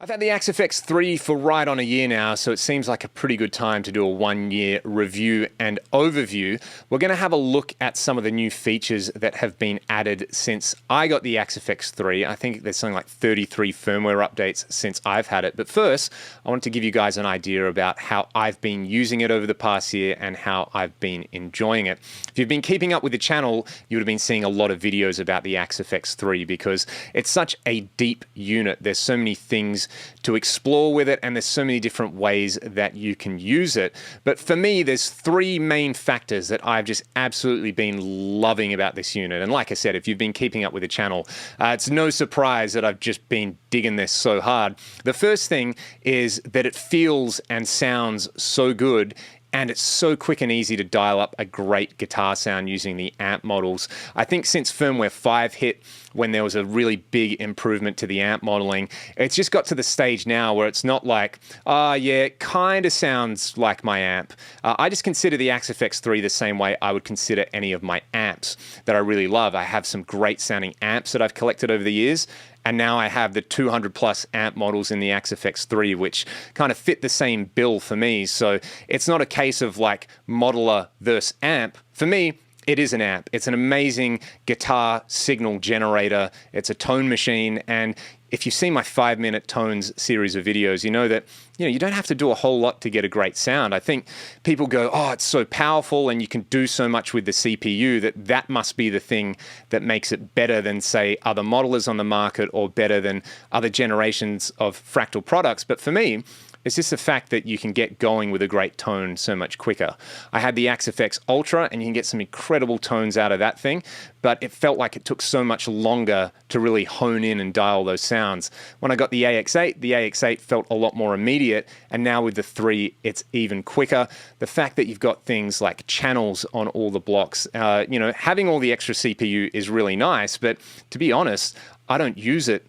I've had the Axe FX 3 for right on a year now, so it seems like a pretty good time to do a 1-year review and overview. We're going to have a look at some of the new features that have been added since I got the Axe FX 3. I think there's something like 33 firmware updates since I've had it. But first, I want to give you guys an idea about how I've been using it over the past year and how I've been enjoying it. If you've been keeping up with the channel, you would have been seeing a lot of videos about the Axe FX 3 because it's such a deep unit. There's so many things to explore with it, and there's so many different ways that you can use it. But for me, there's three main factors that I've just absolutely been loving about this unit. And like I said, if you've been keeping up with the channel, it's no surprise that I've just been digging this so hard. The first thing is that it feels and sounds so good, and it's so quick and easy to dial up a great guitar sound using the amp models. I think since firmware 5 hit, when there was a really big improvement to the amp modeling, it's just got to the stage now where it's not like, yeah, it kind of sounds like my amp. I just consider the Axe FX 3 the same way I would consider any of my amps that I really love. I have some great sounding amps that I've collected over the years, and now I have the 200 plus amp models in the Axe FX 3, which kind of fit the same bill for me. So it's not a case of like modeler versus amp. For me, it is an amp. It's an amazing guitar signal generator. It's a tone machine. And if you've seen my 5-minute tones series of videos, you know that you don't have to do a whole lot to get a great sound. I think people go, oh, it's so powerful and you can do so much with the CPU that must be the thing that makes it better than, say, other modelers on the market or better than other generations of Fractal products. But for me, it's just the fact that you can get going with a great tone so much quicker. I had the Axe FX Ultra, and you can get some incredible tones out of that thing, but it felt like it took so much longer to really hone in and dial those sounds. When I got the AX8 felt a lot more immediate, and now with the 3, it's even quicker. The fact that you've got things like channels on all the blocks, having all the extra CPU is really nice, but to be honest, I don't use it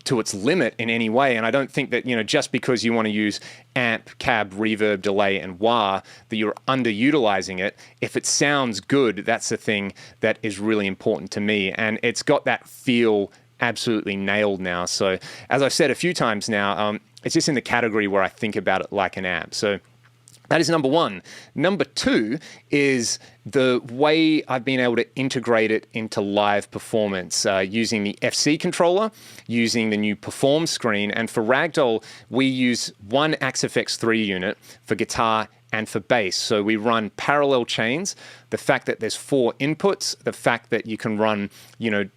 to its limit in any way. And I don't think that, just because you want to use amp, cab, reverb, delay, and wah, that you're underutilizing it. If it sounds good, that's the thing that is really important to me. And it's got that feel absolutely nailed now. So as I've said a few times now, it's just in the category where I think about it like an amp. So that is number one. Number two is the way I've been able to integrate it into live performance using the FC controller, using the new Perform screen. And for Ragdoll, we use one Axe FX 3 unit for guitar and for bass. So we run parallel chains. The fact that there's 4 inputs, the fact that you can run, 2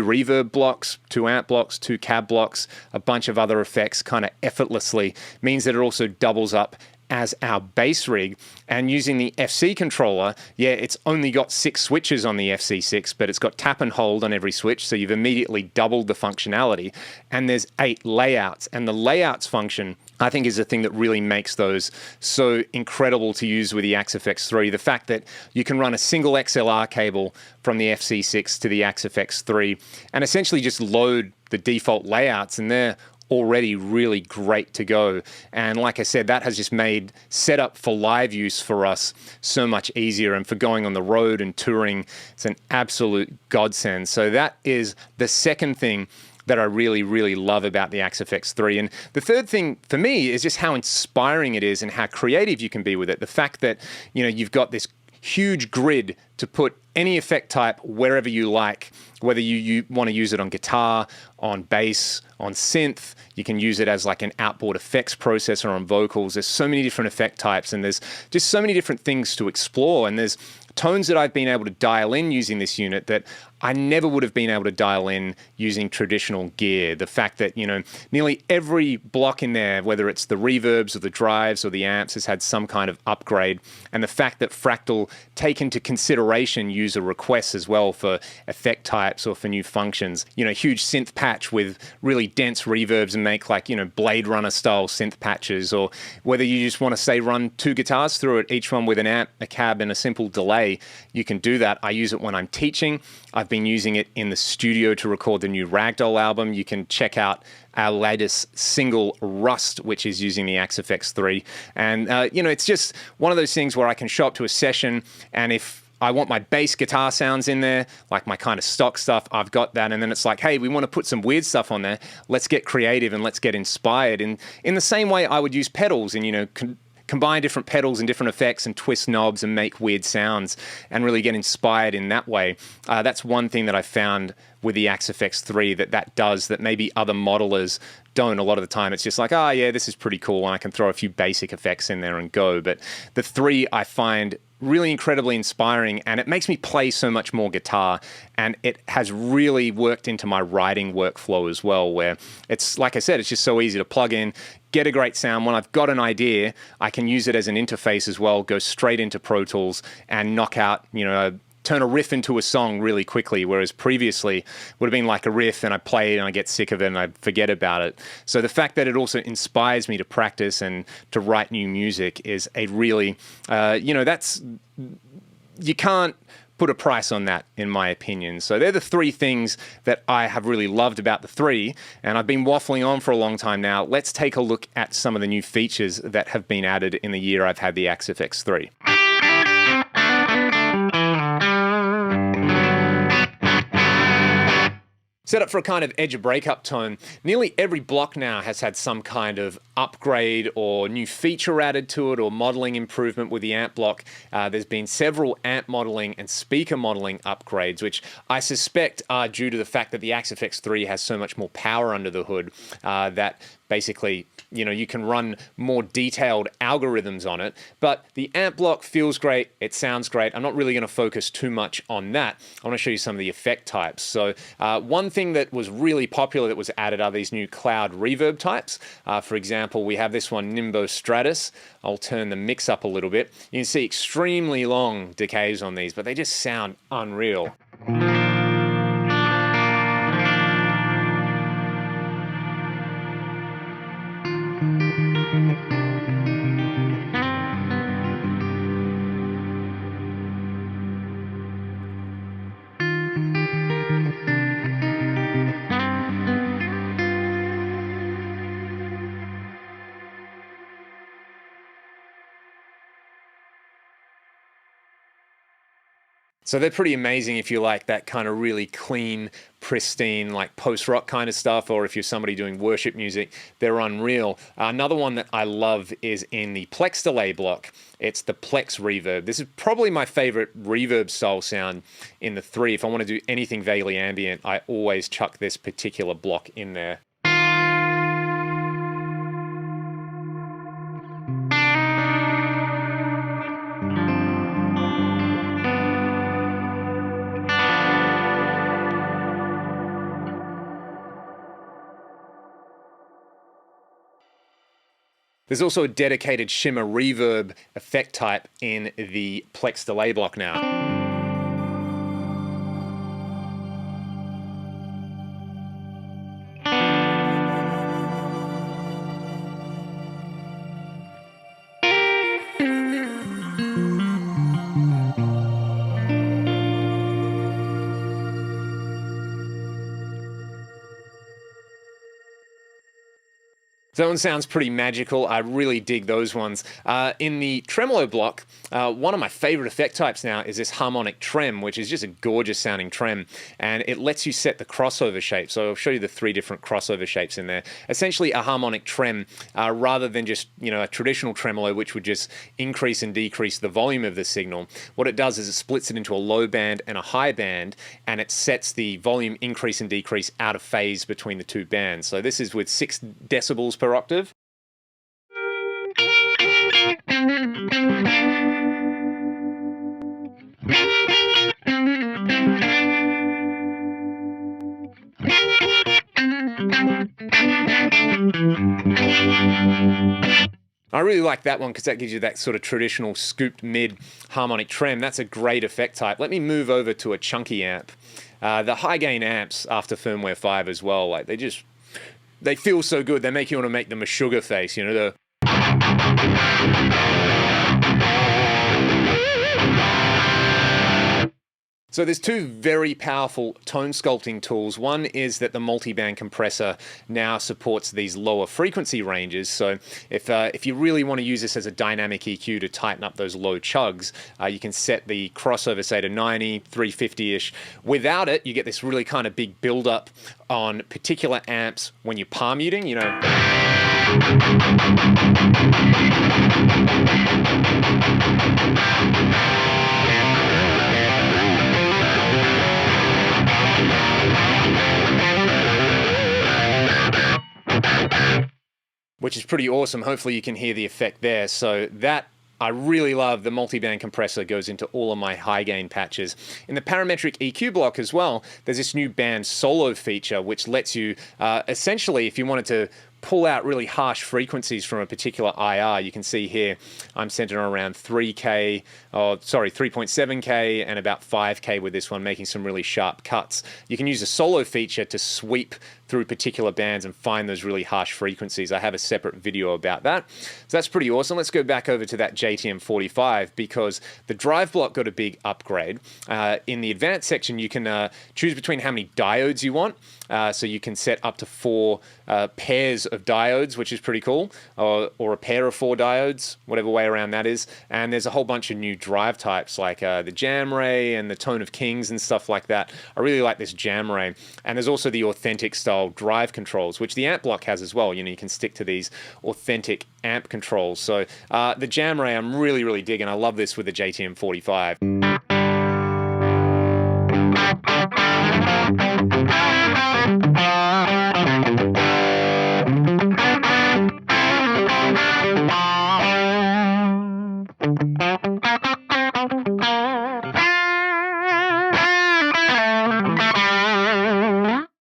reverb blocks, 2 amp blocks, 2 cab blocks, a bunch of other effects kind of effortlessly means that it also doubles up as our bass rig. And using the FC controller, it's only got 6 switches on the FC6, but it's got tap and hold on every switch, so you've immediately doubled the functionality. And there's 8 layouts, and the layouts function, I think, is the thing that really makes those so incredible to use with the Axe FX 3. The fact that you can run a single XLR cable from the FC6 to the Axe FX 3 and essentially just load the default layouts, and they're already really great to go. And like I said, that has just made setup for live use for us so much easier, and for going on the road and touring, it's an absolute godsend. So that is the second thing that I really, really love about the Axe FX 3. And the third thing for me is just how inspiring it is and how creative you can be with it. The fact that, you've got this huge grid to put any effect type wherever you like, whether you want to use it on guitar, on bass, on synth. You can use it as like an outboard effects processor on vocals. There's so many different effect types, and there's just so many different things to explore. And there's tones that I've been able to dial in using this unit that I never would have been able to dial in using traditional gear. The fact that, nearly every block in there, whether it's the reverbs or the drives or the amps, has had some kind of upgrade. And the fact that Fractal take into consideration user requests as well for effect types or for new functions. Huge synth patch with really dense reverbs and make like, Blade Runner style synth patches, or whether you just want to say run 2 guitars through it, each one with an amp, a cab, and a simple delay, you can do that. I use it when I'm teaching. I've been using it in the studio to record the new Ragdoll album. You can check out our latest single, Rust, which is using the Axe FX 3. And, it's just one of those things where I can show up to a session, and if I want my bass guitar sounds in there, like my kind of stock stuff. I've got that. And then it's like, hey, we want to put some weird stuff on there. Let's get creative and let's get inspired. And in the same way I would use pedals and, you know, combine different pedals and different effects and twist knobs and make weird sounds and really get inspired in that way. That's one thing that I found with the Axe FX 3 that does that maybe other modelers don't. A lot of the time it's just like, oh yeah, this is pretty cool and I can throw a few basic effects in there and go. But the 3 I find really incredibly inspiring, and it makes me play so much more guitar, and it has really worked into my writing workflow as well, where it's, like I said, it's just so easy to plug in, get a great sound. When I've got an idea, I can use it as an interface as well, go straight into Pro Tools and knock out, you know, turn a riff into a song really quickly, whereas previously would have been like a riff and I play it and I get sick of it and I forget about it. So the fact that it also inspires me to practice and to write new music is a really, you know, that's, you can't put a price on that, in my opinion. So they're the 3 things that I have really loved about the 3, and I've been waffling on for a long time now. Let's take a look at some of the new features that have been added in the year I've had the Axe FX 3. Set up for a kind of edge of breakup tone, nearly every block now has had some kind of upgrade or new feature added to it or modeling improvement with the amp block. There's been several amp modeling and speaker modeling upgrades, which I suspect are due to the fact that the Axe FX 3 has so much more power under the hood that basically, you know, you can run more detailed algorithms on it. But the amp block feels great, it sounds great. I'm not really going to focus too much on that. I want to show you some of the effect types. So one thing that was really popular that was added are these new cloud reverb types. For example, we have this one, Nimbo Stratus. I'll turn the mix up a little bit. You can see extremely long decays on these, but they just sound unreal. So they're pretty amazing if you like that kind of really clean, pristine, like post-rock kind of stuff, or if you're somebody doing worship music, they're unreal. Another one that I love is in the Plex delay block. It's the Plex reverb. This is probably my favorite reverb style sound in the 3. If I want to do anything vaguely ambient, I always chuck this particular block in there. There's also a dedicated shimmer reverb effect type in the Plex delay block now. So that one sounds pretty magical. I really dig those ones. In the Tremolo block, one of my favorite effect types now is this harmonic trem, which is just a gorgeous sounding trem, and it lets you set the crossover shape. So I'll show you the 3 different crossover shapes in there. Essentially a harmonic trem, rather than just, you know, a traditional tremolo, which would just increase and decrease the volume of the signal. What it does is it splits it into a low band and a high band, and it sets the volume increase and decrease out of phase between the 2 bands. So this is with 6 decibels per octave. I really like that one because that gives you that sort of traditional scooped mid harmonic trem. That's a great effect type. Let me move over to a chunky amp. The high gain amps after firmware 5 as well, like they feel so good. They make you want to make them a sugar face, you know, the So there's two very powerful tone sculpting tools. One is that the multiband compressor now supports these lower frequency ranges. So if you really want to use this as a dynamic EQ to tighten up those low chugs, you can set the crossover, say, to 90, 350-ish. Without it, you get this really kind of big build-up on particular amps when you're palm muting, you know. Which is pretty awesome. Hopefully you can hear the effect there. So that I really love. The multiband compressor goes into all of my high gain patches. In the parametric EQ block as well, there's this new band solo feature which lets you essentially, if you wanted to pull out really harsh frequencies from a particular IR. You can see here I'm centered on around 3.7K and about 5K with this one, making some really sharp cuts. You can use a solo feature to sweep through particular bands and find those really harsh frequencies. I have a separate video about that. So that's pretty awesome. Let's go back over to that JTM45 because the drive block got a big upgrade. In the advanced section, you can choose between how many diodes you want. So you can set up to 4 pairs of diodes, which is pretty cool, or a pair of 4 diodes, whatever way around that is. And there's a whole bunch of new drive types like the Jam Ray and the Tone of Kings and stuff like that. I really like this Jam Ray. And there's also the authentic style drive controls, which the amp block has as well. You know, you can stick to these authentic amp controls. So the Jam Ray I'm really, really digging. I love this with the JTM45.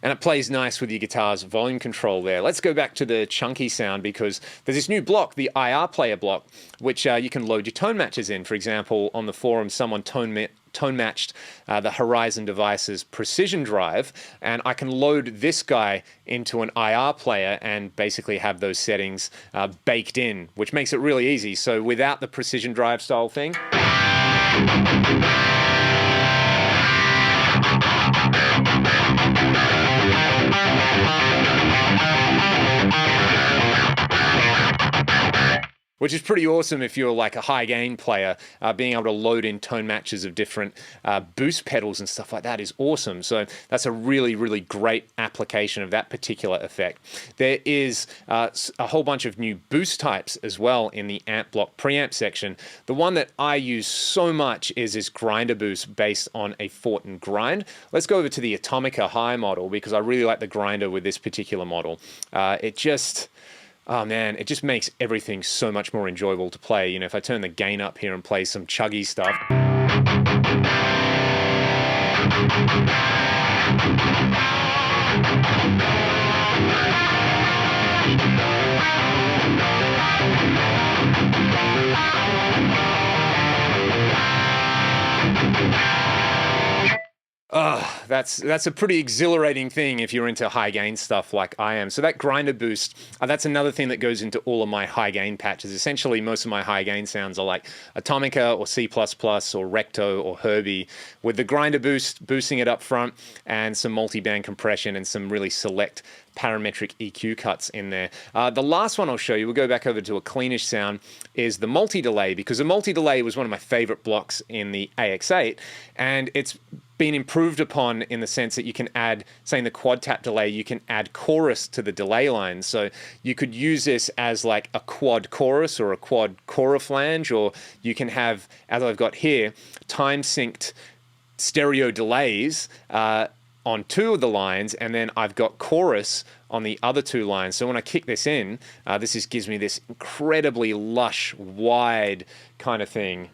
And it plays nice with your guitar's volume control there. Let's go back to the chunky sound because there's this new block, the IR player block, which you can load your tone matches in. For example, on the forum, someone tone matched the Horizon Devices Precision Drive, and I can load this guy into an IR player and basically have those settings baked in, which makes it really easy. So without the Precision Drive style thing, which is pretty awesome if you're like a high gain player. Being able to load in tone matches of different boost pedals and stuff like that is awesome. So that's a really, really great application of that particular effect. There is a whole bunch of new boost types as well in the amp block preamp section. The one that I use so much is this grinder boost based on a Fortin grind. Let's go over to the Atomica High model because I really like the grinder with this particular model. Oh man, it just makes everything so much more enjoyable to play. You know, if I turn the gain up here and play some chuggy stuff. That's a pretty exhilarating thing if you're into high gain stuff like I am. So that grinder boost, that's another thing that goes into all of my high gain patches. Essentially, most of my high gain sounds are like Atomica or C++ or Recto or Herbie, with the grinder boost boosting it up front and some multi-band compression and some really select parametric EQ cuts in there. The last one I'll show you, we'll go back over to a cleanish sound, is the multi-delay, because the multi-delay was one of my favorite blocks in the AX8, and it's been improved upon in the sense that you can add, say in the quad tap delay, you can add chorus to the delay line. So you could use this as like a quad chorus or a quad choriflange, or you can have, as I've got here, time synced stereo delays on 2 of the lines, and then I've got chorus on the other 2 lines. So when I kick this in, this just gives me this incredibly lush, wide kind of thing.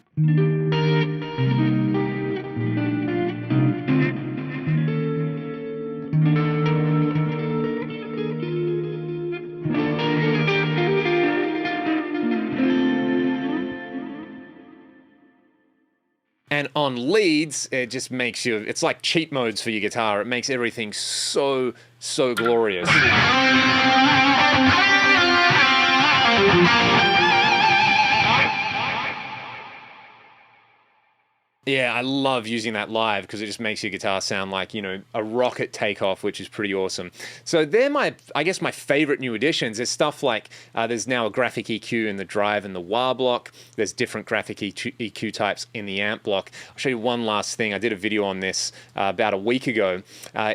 And on leads, it just makes you, it's like cheat modes for your guitar. It makes everything so, so glorious. Yeah, I love using that live because it just makes your guitar sound like, you know, a rocket takeoff, which is pretty awesome. So they're I guess my favorite new additions. There's stuff like there's now a graphic EQ in the drive and the wah block. There's different graphic EQ types in the amp block. I'll show you one last thing. I did a video on this about a week ago.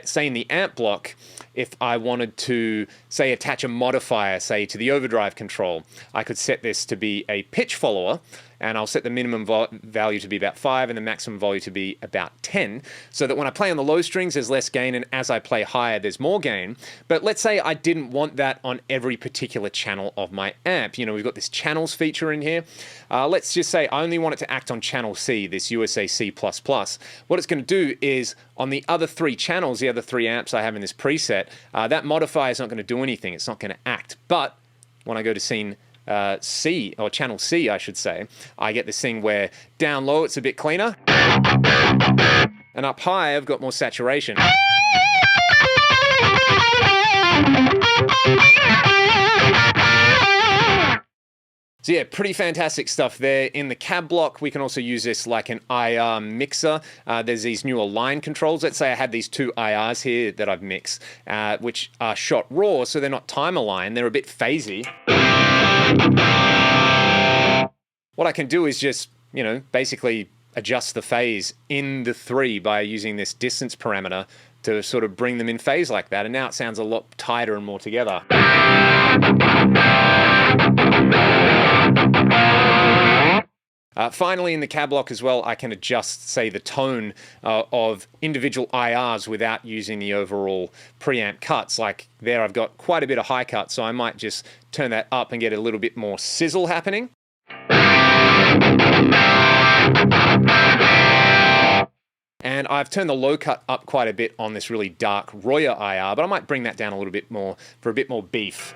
Say in the amp block, if I wanted to, say, attach a modifier, say, to the overdrive control, I could set this to be a pitch follower, and I'll set the minimum value to be about 5 and the maximum value to be about 10, so that when I play on the low strings, there's less gain, and as I play higher, there's more gain. But let's say I didn't want that on every particular channel of my amp. You know, we've got this channels feature in here. Let's just say I only want it to act on channel C, this USA C++. What it's going to do is, on the other 3 channels, the other 3 amps I have in this preset, that modifier is not going to do anything. It's not going to act. But when I go to scene C, or channel C, I should say, I get this thing where down low it's a bit cleaner, and up high I've got more saturation. So yeah, pretty fantastic stuff there. In the cab block, we can also use this like an IR mixer. There's these newer line controls. Let's say I had these 2 IRs here that I've mixed, which are shot raw, so they're not time aligned. They're a bit phasey. What I can do is just, you know, basically adjust the phase in the 3 by using this distance parameter to sort of bring them in phase like that. And now it sounds a lot tighter and more together. Finally, in the cab block as well, I can adjust, say, the tone of individual IRs without using the overall preamp cuts. Like there, I've got quite a bit of high cut, so I might just turn that up and get a little bit more sizzle happening. And I've turned the low cut up quite a bit on this really dark Royer IR, but I might bring that down a little bit more for a bit more beef.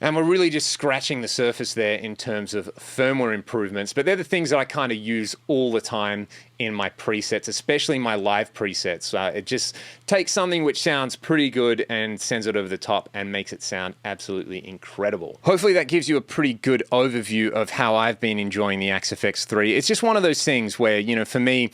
And we're really just scratching the surface there in terms of firmware improvements, but they're the things that I kind of use all the time in my presets, especially my live presets. It just takes something which sounds pretty good and sends it over the top and makes it sound absolutely incredible. Hopefully that gives you a pretty good overview of how I've been enjoying the Axe FX3. It's just one of those things where, you know, for me,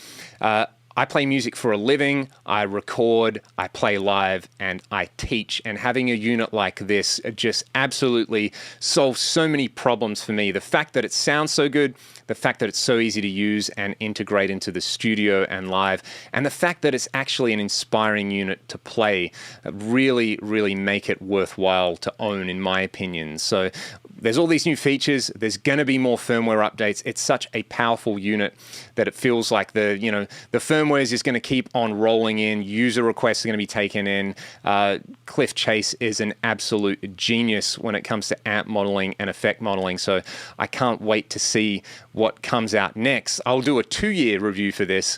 I play music for a living, I record, I play live, and I teach. And having a unit like this just absolutely solves so many problems for me. The fact that it sounds so good, the fact that it's so easy to use and integrate into the studio and live, and the fact that it's actually an inspiring unit to play really, really make it worthwhile to own, in my opinion. So there's all these new features. There's going to be more firmware updates. It's such a powerful unit that it feels like the firmware is just going to keep on rolling in. User requests are going to be taken in. Cliff Chase is an absolute genius when it comes to amp modeling and effect modeling. So I can't wait to see what comes out next. I'll do a 2-year review for this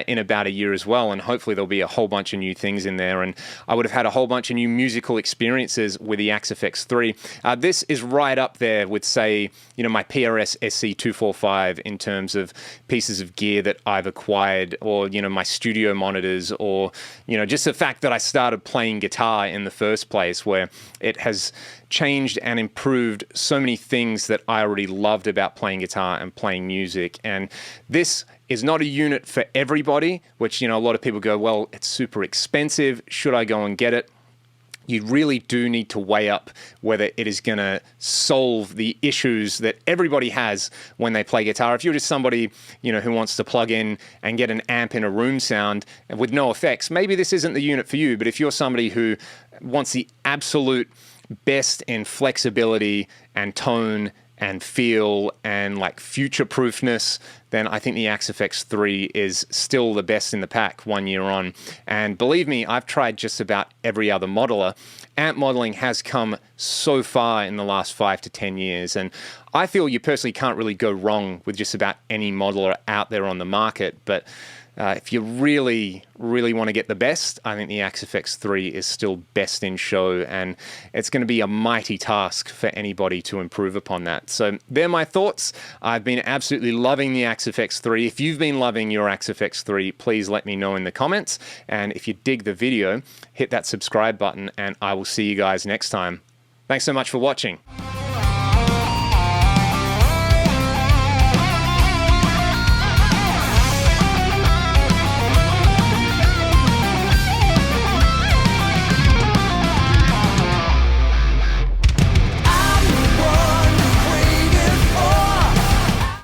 in about a year as well, and hopefully there'll be a whole bunch of new things in there, and I would have had a whole bunch of new musical experiences with the Axe FX3. This is right up there with, say, my PRS SC245 in terms of pieces of gear that I've acquired, or my studio monitors, or just the fact that I started playing guitar in the first place, where it has changed and improved so many things that I already loved about playing guitar and playing music. And this is not a unit for everybody, which a lot of people go, well, it's super expensive, should I go and get it? You really do need to weigh up whether it is going to solve the issues that everybody has when they play guitar. If you're just somebody, who wants to plug in and get an amp in a room sound with no effects, maybe this isn't the unit for you. But if you're somebody who wants the absolute best in flexibility and tone and feel and like future-proofness, then I think the Axe FX3 is still the best in the pack 1 year on. And believe me, I've tried just about every other modeler. Amp modeling has come so far in the last 5 to 10 years, and I feel you personally can't really go wrong with just about any modeler out there on the market. But if you really, really want to get the best, I think the Axe FX3 is still best in show, and it's going to be a mighty task for anybody to improve upon that. So they're my thoughts. I've been absolutely loving the Axe FX3. If you've been loving your Axe FX3, please let me know in the comments. And if you dig the video, hit that subscribe button, and I will see you guys next time. Thanks so much for watching.